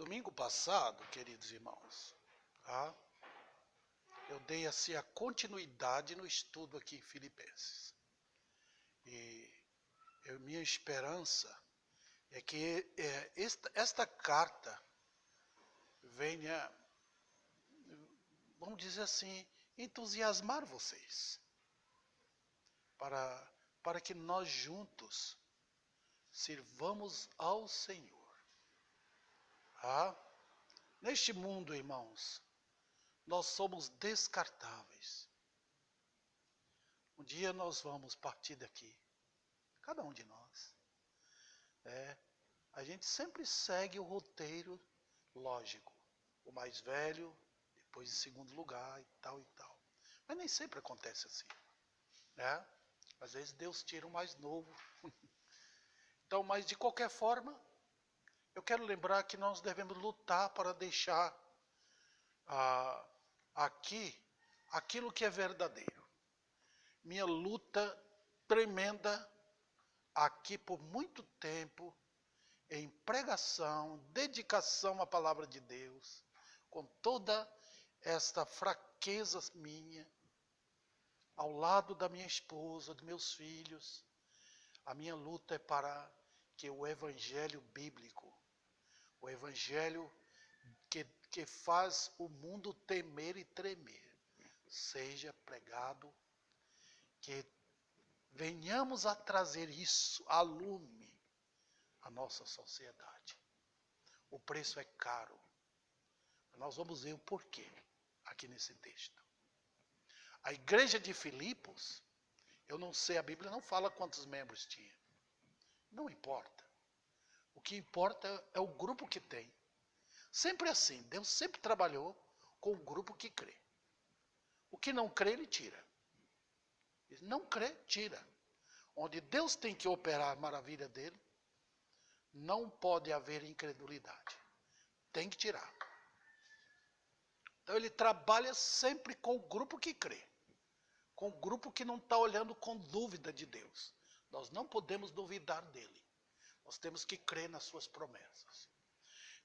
Domingo passado, queridos irmãos, tá? Eu dei assim a continuidade no estudo aqui em Filipenses. E minha esperança é que esta carta venha, vamos dizer assim, entusiasmar vocês. Para que nós juntos sirvamos ao Senhor. Ah, neste mundo, irmãos, nós somos descartáveis. Um dia nós vamos partir daqui, cada um de nós. A gente sempre segue o roteiro lógico. O mais velho, depois em segundo lugar e tal e tal. Mas nem sempre acontece assim, né? Às vezes Deus tira o mais novo. Então, mas de qualquer forma, eu quero lembrar que nós devemos lutar para deixar aqui aquilo que é verdadeiro. Minha luta tremenda aqui por muito tempo em pregação, dedicação à palavra de Deus, com toda esta fraqueza minha, ao lado da minha esposa, dos meus filhos. A minha luta é para que o evangelho bíblico, o evangelho que faz o mundo temer e tremer, seja pregado, que venhamos a trazer isso a lume à nossa sociedade. O preço é caro. Nós vamos ver o porquê aqui nesse texto. A igreja de Filipos, eu não sei, a Bíblia não fala quantos membros tinha. Não importa. O que importa é o grupo que tem. Sempre assim, Deus sempre trabalhou com o grupo que crê. O que não crê, ele tira. Não crê, tira. Onde Deus tem que operar a maravilha dele, não pode haver incredulidade. Tem que tirar. Então ele trabalha sempre com o grupo que crê. Com o grupo que não está olhando com dúvida de Deus. Nós não podemos duvidar dele. Nós temos que crer nas suas promessas.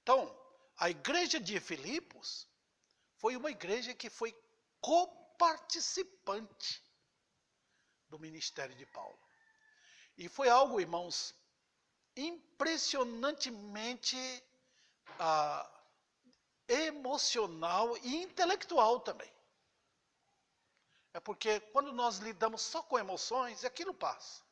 Então, a igreja de Filipos foi uma igreja que foi coparticipante do ministério de Paulo. E foi algo, irmãos, impressionantemente emocional e intelectual também. É porque quando nós lidamos só com emoções, aquilo passa.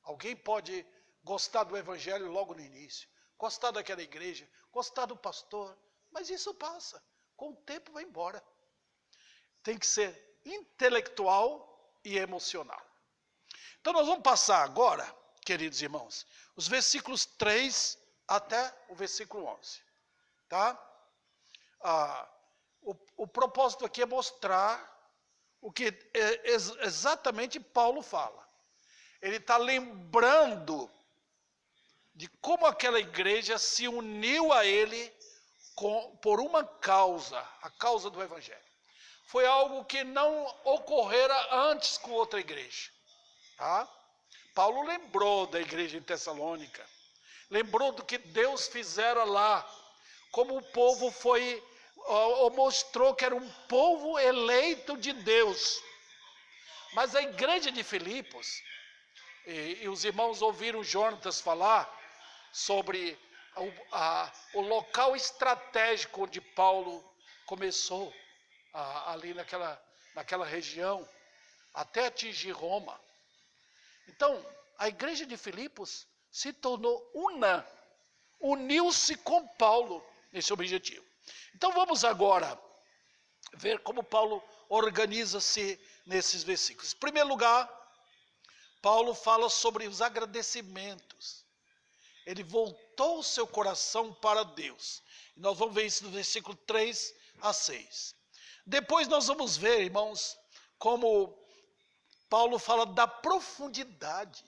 Alguém pode gostar do evangelho logo no início, gostar daquela igreja, gostar do pastor, mas isso passa. Com o tempo vai embora. Tem que ser intelectual e emocional. Então nós vamos passar agora, queridos irmãos, os versículos 3 até o versículo 11. Tá? O propósito aqui é mostrar o que exatamente Paulo fala. Ele está lembrando de como aquela igreja se uniu a ele por uma causa, a causa do evangelho. Foi algo que não ocorrera antes com outra igreja. Tá? Paulo lembrou da igreja em Tessalônica, lembrou do que Deus fizera lá, como o povo mostrou que era um povo eleito de Deus. Mas a igreja de Filipos, e os irmãos ouviram Jonatas falar sobre o local estratégico onde Paulo começou, ali naquela região, até atingir Roma. Então, a igreja de Filipos se tornou uniu-se com Paulo nesse objetivo. Então vamos agora ver como Paulo organiza-se nesses versículos. Em primeiro lugar, Paulo fala sobre os agradecimentos. Ele voltou o seu coração para Deus. E nós vamos ver isso no versículo 3 a 6. Depois nós vamos ver, irmãos, como Paulo fala da profundidade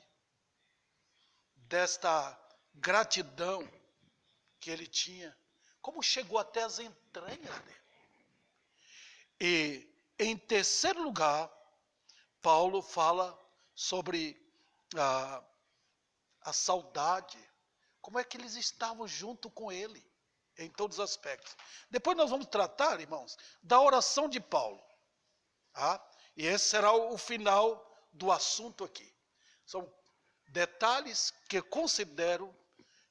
desta gratidão que ele tinha, como chegou até as entranhas dele. E, em terceiro lugar, Paulo fala sobre a saudade, como é que eles estavam junto com ele. em todos os aspectos. Depois nós vamos tratar, irmãos, da oração de Paulo. Tá? E esse será o final do assunto aqui. São detalhes que eu considero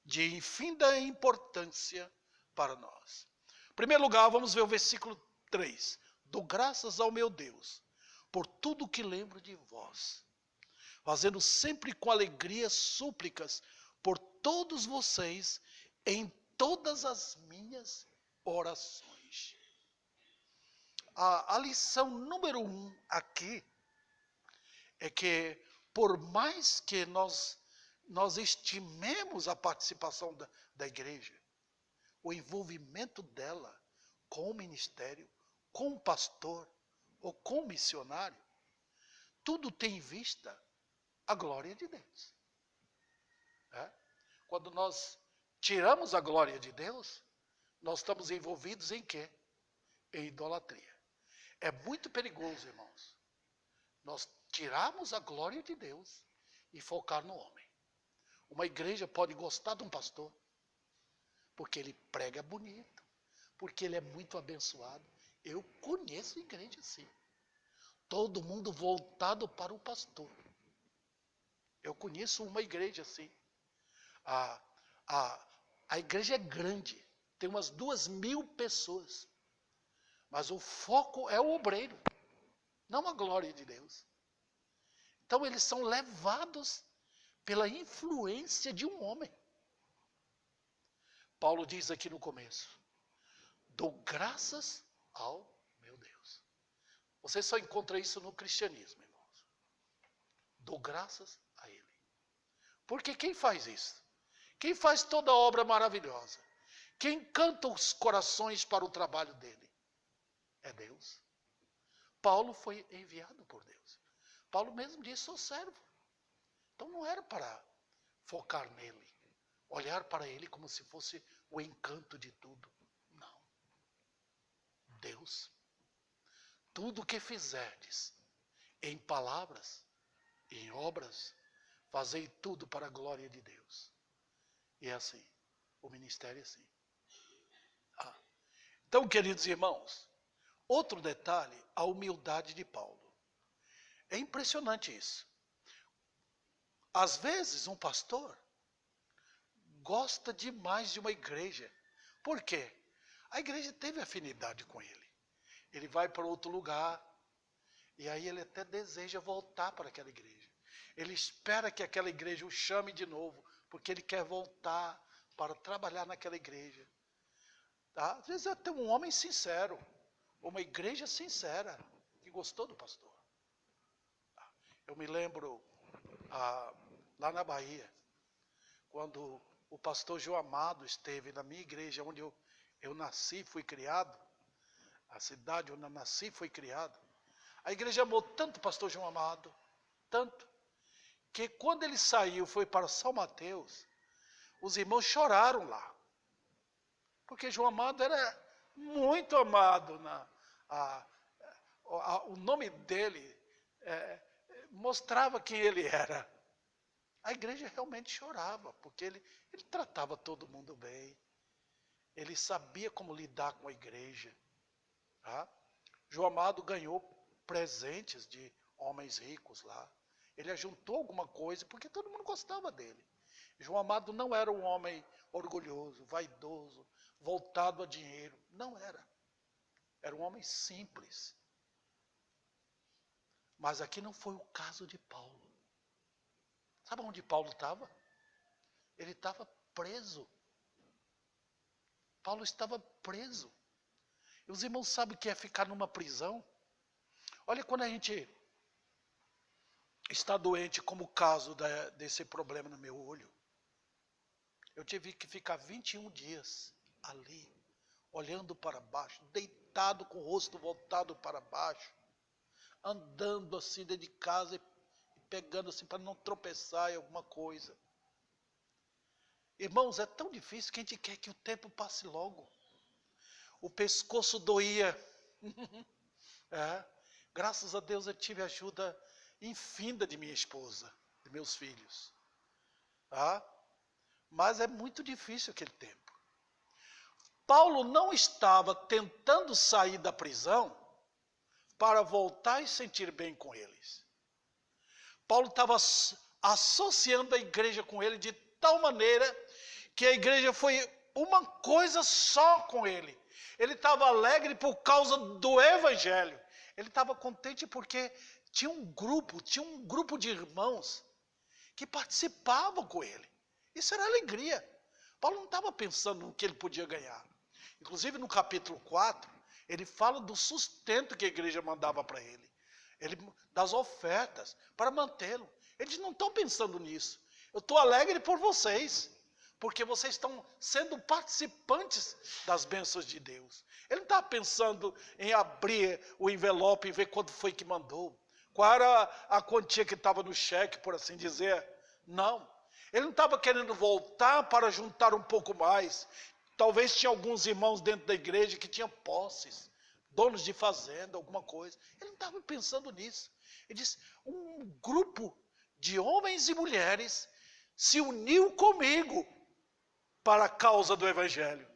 de infinda importância para nós. Em primeiro lugar, vamos ver o versículo 3. Dou graças ao meu Deus por tudo que lembro de vós, fazendo sempre com alegria súplicas por todos vocês em todas as minhas orações. A lição número 1 aqui é que, por mais que nós estimemos a participação da igreja, o envolvimento dela com o ministério, com o pastor ou com o missionário, tudo tem em vista a glória de Deus. Quando nós tiramos a glória de Deus, nós estamos envolvidos em quê? Em idolatria. É muito perigoso, irmãos, nós tirarmos a glória de Deus e focar no homem. Uma igreja pode gostar de um pastor, porque ele prega bonito, porque ele é muito abençoado. Eu conheço igreja assim. Todo mundo voltado para o pastor. Eu conheço uma igreja assim. A igreja é grande, tem umas 2.000 pessoas. Mas o foco é o obreiro, não a glória de Deus. Então eles são levados pela influência de um homem. Paulo diz aqui no começo: dou graças ao meu Deus. Você só encontra isso no cristianismo, irmãos. Dou graças a Ele. Porque quem faz isso? Quem faz toda a obra maravilhosa? Quem canta os corações para o trabalho dele? É Deus. Paulo foi enviado por Deus. Paulo mesmo disse: sou servo. Então não era para focar nele, olhar para ele como se fosse o encanto de tudo. Não. Deus. Tudo o que fizerdes, em palavras, em obras, fazei tudo para a glória de Deus. E é assim. O ministério é assim. Então, queridos irmãos, outro detalhe, a humildade de Paulo. É impressionante isso. Às vezes, um pastor gosta demais de uma igreja. Por quê? A igreja teve afinidade com ele. Ele vai para outro lugar, e aí ele até deseja voltar para aquela igreja. Ele espera que aquela igreja o chame de novo, porque ele quer voltar para trabalhar naquela igreja. Tá? Às vezes até um homem sincero, uma igreja sincera, que gostou do pastor. Eu me lembro, lá na Bahia, quando o pastor João Amado esteve na minha igreja, onde eu nasci, fui criado, a cidade onde eu nasci, fui criado. A igreja amou tanto o pastor João Amado, tanto, que quando ele saiu, foi para São Mateus, os irmãos choraram lá. Porque João Amado era muito amado. O nome dele mostrava quem ele era. A igreja realmente chorava, porque ele tratava todo mundo bem. Ele sabia como lidar com a igreja. Tá? João Amado ganhou presentes de homens ricos lá. Ele ajuntou alguma coisa, porque todo mundo gostava dele. João Amado não era um homem orgulhoso, vaidoso, voltado a dinheiro. Não era. Era um homem simples. Mas aqui não foi o caso de Paulo. Sabe onde Paulo estava? Ele estava preso. Paulo estava preso. E os irmãos sabem o que é ficar numa prisão? Olha, quando a gente está doente, como o caso desse problema no meu olho, eu tive que ficar 21 dias ali, olhando para baixo, deitado com o rosto voltado para baixo, andando assim dentro de casa e pegando assim para não tropeçar em alguma coisa. Irmãos, é tão difícil que a gente quer que o tempo passe logo. O pescoço doía. Graças a Deus eu tive ajuda infinda de minha esposa, de meus filhos. Mas é muito difícil aquele tempo. Paulo não estava tentando sair da prisão para voltar e sentir bem com eles. Paulo estava associando a igreja com ele de tal maneira que a igreja foi uma coisa só com ele. Ele estava alegre por causa do evangelho. Ele estava contente porque tinha um grupo de irmãos que participavam com ele. Isso era alegria. Paulo não estava pensando no que ele podia ganhar. Inclusive no capítulo 4, ele fala do sustento que a igreja mandava para ele. Das ofertas para mantê-lo. Eles não estão pensando nisso. Eu estou alegre por vocês, porque vocês estão sendo participantes das bênçãos de Deus. Ele não está pensando em abrir o envelope e ver quanto foi que mandou. Qual era a quantia que estava no cheque, por assim dizer. Não. Ele não estava querendo voltar para juntar um pouco mais. Talvez tinha alguns irmãos dentro da igreja que tinham posses, donos de fazenda, alguma coisa. Ele não estava pensando nisso. Ele disse, um grupo de homens e mulheres se uniu comigo para a causa do evangelho.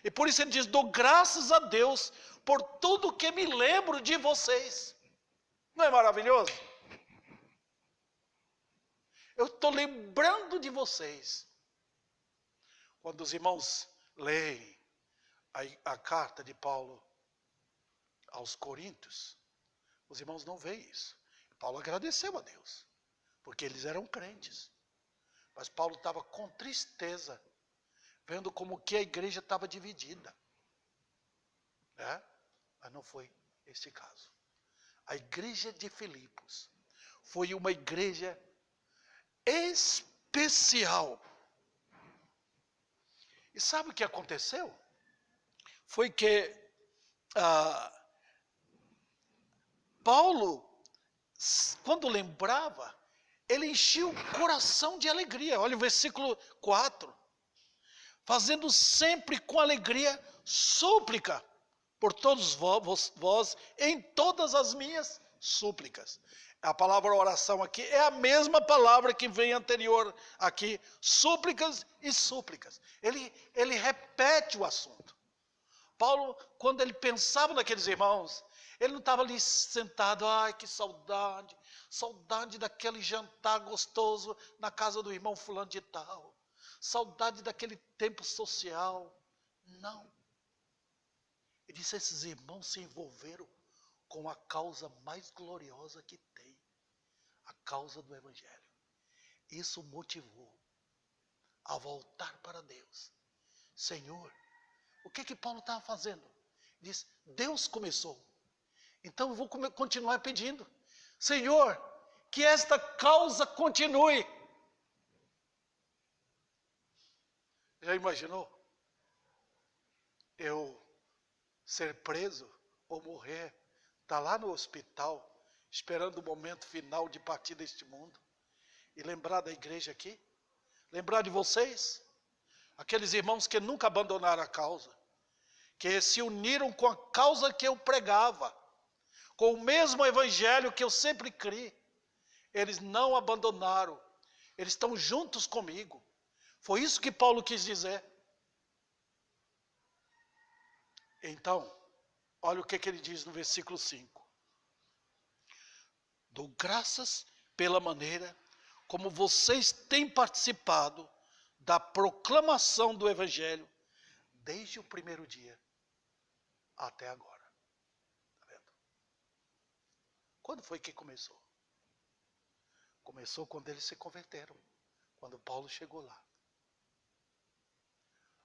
E por isso ele diz, dou graças a Deus por tudo que me lembro de vocês. Não é maravilhoso? Eu estou lembrando de vocês. Quando os irmãos leem a carta de Paulo aos Coríntios, os irmãos não veem isso. Paulo agradeceu a Deus, porque eles eram crentes. Mas Paulo estava com tristeza, vendo como que a igreja estava dividida. Mas não foi esse caso. A igreja de Filipos foi uma igreja especial. E sabe o que aconteceu? Foi que Paulo, quando lembrava, ele enchia o coração de alegria. Olha o versículo 4. Fazendo sempre com alegria súplica por todos vós em todas as minhas súplicas. A palavra oração aqui é a mesma palavra que vem anterior aqui, súplicas e súplicas. Ele repete o assunto. Paulo, quando ele pensava naqueles irmãos, ele não estava ali sentado, ai que saudade, saudade daquele jantar gostoso na casa do irmão fulano de tal, saudade daquele tempo social. Não. Ele disse, esses irmãos se envolveram com a causa mais gloriosa que tem, a causa do evangelho. Isso motivou a voltar para Deus. Senhor, o que Paulo estava fazendo? Ele disse, Deus começou. Então eu vou continuar pedindo. Senhor, que esta causa continue. Já imaginou? Eu ser preso ou morrer, estar lá no hospital, esperando o momento final de partir deste mundo, e lembrar da igreja aqui? Lembrar de vocês? Aqueles irmãos que nunca abandonaram a causa, que se uniram com a causa que eu pregava, com o mesmo evangelho que eu sempre criei. Eles não abandonaram, eles estão juntos comigo. Foi isso que Paulo quis dizer. Então, olha o que ele diz no versículo 5. Dou graças pela maneira como vocês têm participado da proclamação do evangelho desde o primeiro dia até agora. Está vendo? Quando foi que começou? Começou quando eles se converteram, quando Paulo chegou lá.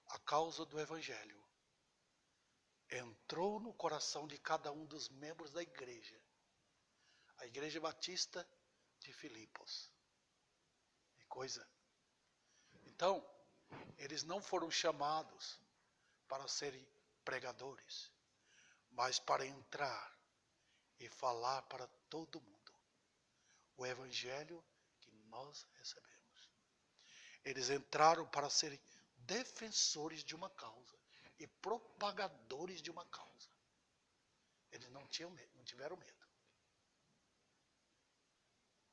A causa do evangelho entrou no coração de cada um dos membros da igreja. A igreja batista de Filipos. Que coisa. Então, eles não foram chamados para serem pregadores, mas para entrar e falar para todo mundo o evangelho que nós recebemos. Eles entraram para serem defensores de uma causa e propagadores de uma causa. Eles não tiveram medo.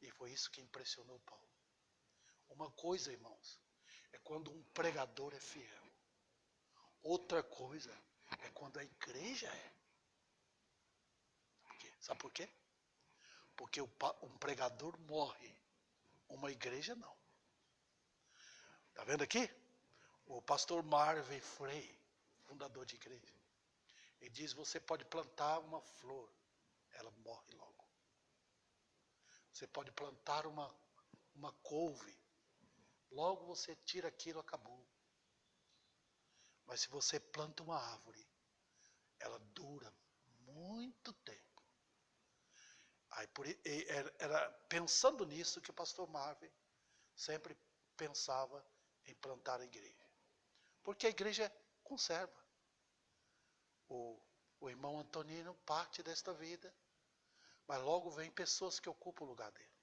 E foi isso que impressionou Paulo. Uma coisa, irmãos, é quando um pregador é fiel. Outra coisa é quando a igreja é. Sabe por quê? Porque um pregador morre, uma igreja não. Está vendo aqui? O pastor Marvin Frey, fundador de igreja, ele diz, você pode plantar uma flor, ela morre logo. Você pode plantar uma couve, logo você tira aquilo, acabou. Mas se você planta uma árvore, ela dura muito tempo. Aí, era pensando nisso que o pastor Marvin sempre pensava em plantar a igreja. Porque a igreja conserva. O irmão Antonino parte desta vida, mas logo vem pessoas que ocupam o lugar dele.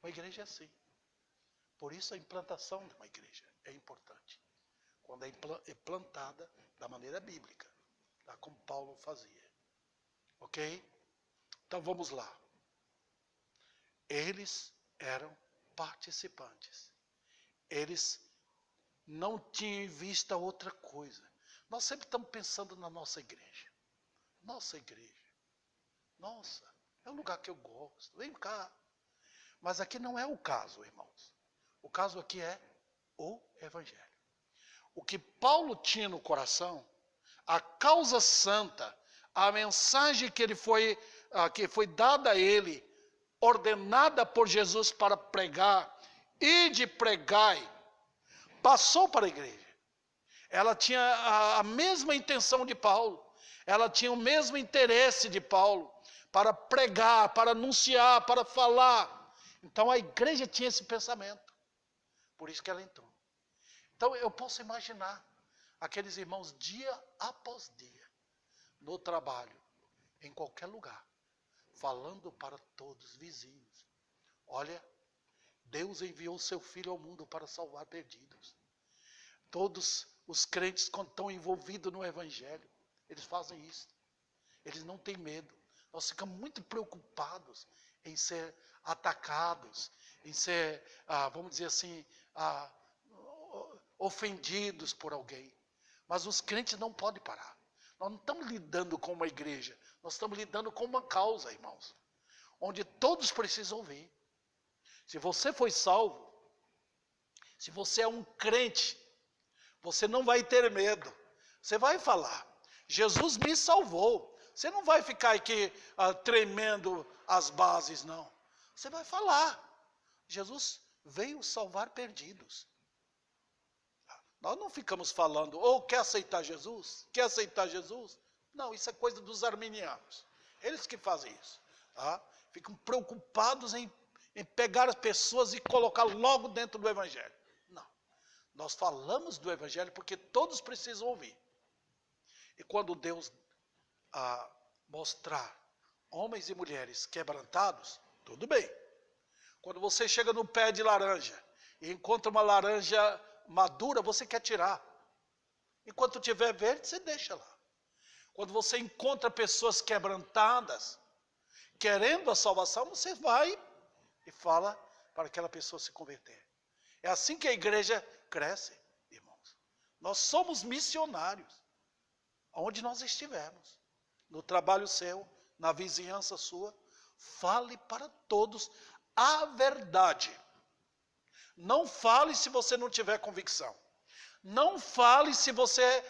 Uma igreja é assim. Por isso a implantação de uma igreja é importante. Quando é plantada da maneira bíblica, tá? Como Paulo fazia. Ok? Então vamos lá. Eles eram participantes. Eles não tinham em vista outra coisa. Nós sempre estamos pensando na nossa igreja. Nossa igreja. Nossa, é um lugar que eu gosto. Vem cá. Mas aqui não é o caso, irmãos. O caso aqui é o Evangelho. O que Paulo tinha no coração, a causa santa, a mensagem que foi dada a ele, ordenada por Jesus para pregar, e de pregai, passou para a igreja. Ela tinha a mesma intenção de Paulo, ela tinha o mesmo interesse de Paulo, para pregar, para anunciar, para falar. Então a igreja tinha esse pensamento, por isso que ela entrou. Então eu posso imaginar aqueles irmãos dia após dia, no trabalho, em qualquer lugar, falando para todos os vizinhos. Olha, Deus enviou seu Filho ao mundo para salvar perdidos. Todos os crentes, quando estão envolvidos no Evangelho, eles fazem isso. Eles não têm medo. Nós ficamos muito preocupados em ser atacados, em ser, vamos dizer assim, ofendidos por alguém. Mas os crentes não podem parar. Nós não estamos lidando com uma igreja, nós estamos lidando com uma causa, irmãos, onde todos precisam ouvir. Se você foi salvo, se você é um crente, você não vai ter medo. Você vai falar, Jesus me salvou. Você não vai ficar aqui tremendo as bases, não. Você vai falar, Jesus veio salvar perdidos. Nós não ficamos falando, quer aceitar Jesus? Quer aceitar Jesus? Não, isso é coisa dos arminianos. Eles que fazem isso. Tá? Ficam preocupados em pegar as pessoas e colocar logo dentro do Evangelho. Não. Nós falamos do Evangelho porque todos precisam ouvir. E quando Deus mostrar homens e mulheres quebrantados, tudo bem. Quando você chega no pé de laranja e encontra uma laranja madura, você quer tirar. Enquanto tiver verde, você deixa lá. Quando você encontra pessoas quebrantadas, querendo a salvação, você vai e fala para aquela pessoa se converter. É assim que a igreja cresce, irmãos. Nós somos missionários, onde nós estivermos. No trabalho seu, na vizinhança sua, fale para todos a verdade. Não fale se você não tiver convicção. Não fale se você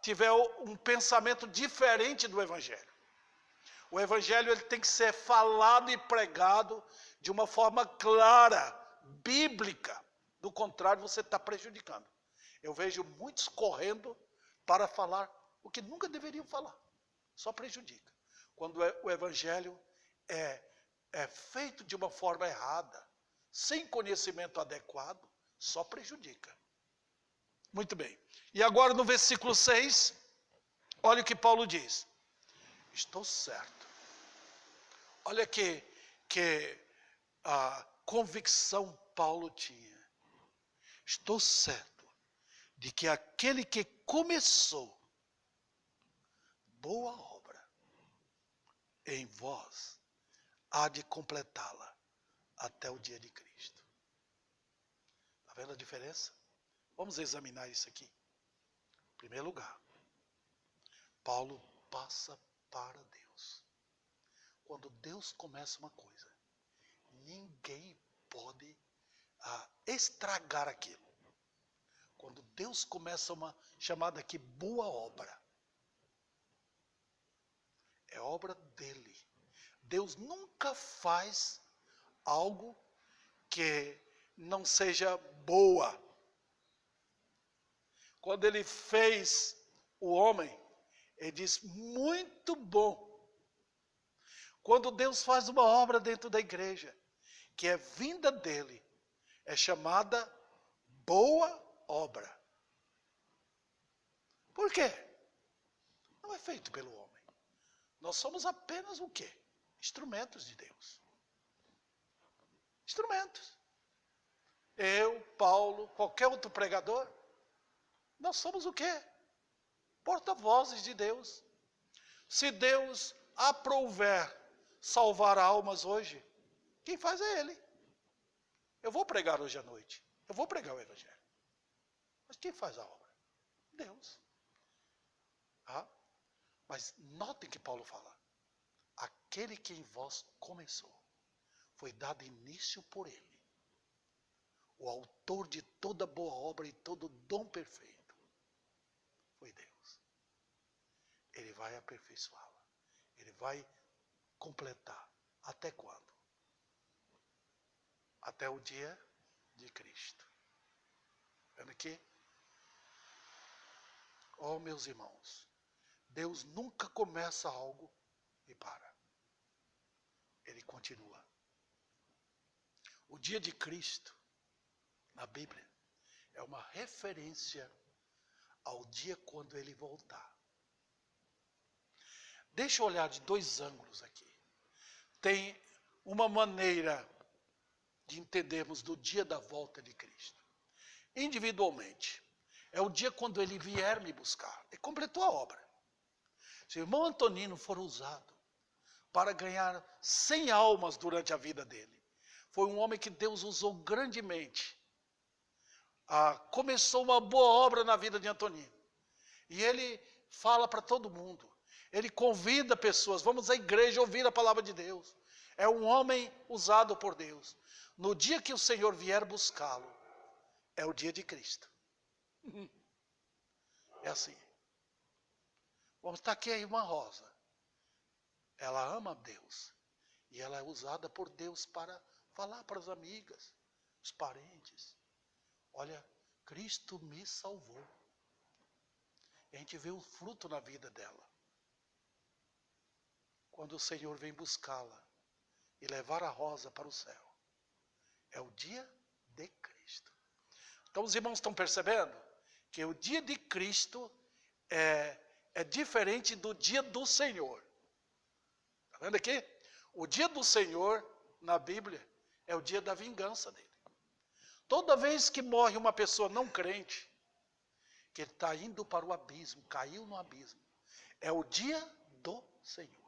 tiver um pensamento diferente do Evangelho. O Evangelho ele tem que ser falado e pregado de uma forma clara, bíblica. Do contrário, você está prejudicando. Eu vejo muitos correndo para falar o que nunca deveriam falar. Só prejudica. Quando o Evangelho é feito de uma forma errada, sem conhecimento adequado, só prejudica. Muito bem. E agora no versículo 6, olha o que Paulo diz. Estou certo. Olha que a convicção Paulo tinha. Estou certo de que aquele que começou boa obra em vós há de completá-la até o dia de Cristo. Está vendo a diferença? Vamos examinar isso aqui. Em primeiro lugar, Paulo passa para Deus. Quando Deus começa uma coisa, ninguém pode estragar aquilo. Quando Deus começa uma chamada aqui boa obra, é obra dele. Deus nunca faz algo que não seja boa. Quando ele fez o homem, ele diz, muito bom. Quando Deus faz uma obra dentro da igreja, que é vinda dele, é chamada boa obra. Por quê? Não é feito pelo homem. Nós somos apenas o quê? Instrumentos de Deus. Instrumentos. Eu, Paulo, qualquer outro pregador, nós somos o quê? Porta-vozes de Deus. Se Deus aprouver salvar almas hoje, quem faz é Ele. Eu vou pregar hoje à noite. Eu vou pregar o Evangelho. Mas quem faz a obra? Deus. Mas notem que Paulo fala. Aquele que em vós começou, foi dado início por Ele. O autor de toda boa obra e todo dom perfeito foi Deus. Ele vai aperfeiçoá-la. Ele vai completar. Até quando? Até o dia de Cristo. Vendo aqui? Oh, meus irmãos, Deus nunca começa algo e para. Ele continua. O dia de Cristo, na Bíblia, é uma referência ao dia quando Ele voltar. Deixa eu olhar de dois ângulos aqui. Tem uma maneira de entendermos do dia da volta de Cristo. Individualmente, é o dia quando Ele vier me buscar. Ele completou a obra. Se o irmão Antonino for usado para ganhar 100 almas durante a vida dele, foi um homem que Deus usou grandemente. Começou uma boa obra na vida de Antonino. E ele fala para todo mundo. Ele convida pessoas, vamos à igreja ouvir a palavra de Deus. É um homem usado por Deus. No dia que o Senhor vier buscá-lo, é o dia de Cristo. É assim. Vamos estar aqui a irmã Rosa. Ela ama Deus. E ela é usada por Deus para falar para as amigas, os parentes. Olha, Cristo me salvou. E a gente vê o fruto na vida dela. Quando o Senhor vem buscá-la e levar a Rosa para o céu. É o dia de Cristo. Então os irmãos estão percebendo que o dia de Cristo é diferente do dia do Senhor. Está vendo aqui? O dia do Senhor, na Bíblia, é o dia da vingança dele. Toda vez que morre uma pessoa não crente, que ele está indo para o abismo, caiu no abismo, é o dia do Senhor.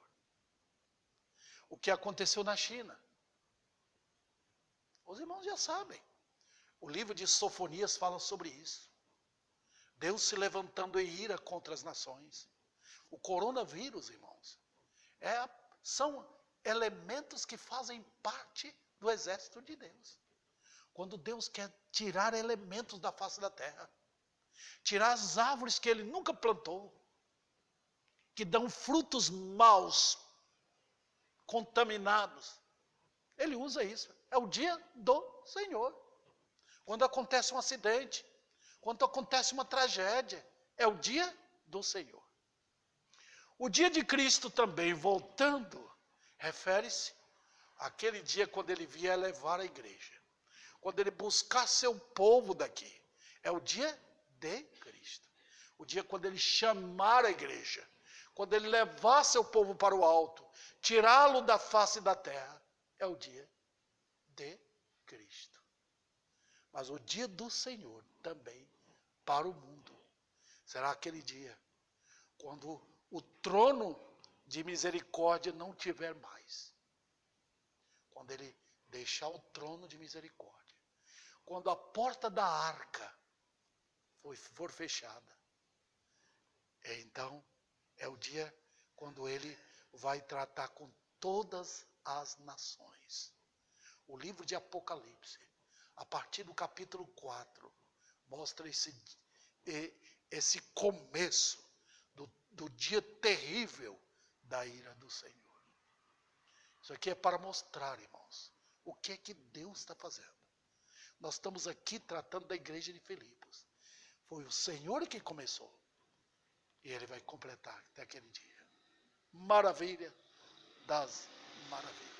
O que aconteceu na China. Os irmãos já sabem. O livro de Sofonias fala sobre isso. Deus se levantando em ira contra as nações. O coronavírus, irmãos, são elementos que fazem parte do exército de Deus. Quando Deus quer tirar elementos da face da terra, tirar as árvores que Ele nunca plantou, que dão frutos maus, contaminados, Ele usa isso. É o dia do Senhor. Quando acontece um acidente, quando acontece uma tragédia, é o dia do Senhor. O dia de Cristo também, voltando, refere-se àquele dia quando Ele vier levar a igreja. Quando Ele buscar seu povo daqui. É o dia de Cristo. O dia quando Ele chamar a igreja. Quando Ele levar seu povo para o alto. Tirá-lo da face da terra. É o dia de Cristo. Mas o dia do Senhor também para o mundo. Será aquele dia quando o trono de misericórdia não tiver mais. Quando Ele deixar o trono de misericórdia. Quando a porta da arca for fechada. Então, é o dia quando ele vai tratar com todas as nações. O livro de Apocalipse, a partir do capítulo 4, mostra esse começo do dia terrível da ira do Senhor. Isso aqui é para mostrar, irmãos, o que é que Deus está fazendo. Nós estamos aqui tratando da igreja de Filipos. Foi o Senhor que começou. E Ele vai completar até aquele dia. Maravilha das maravilhas.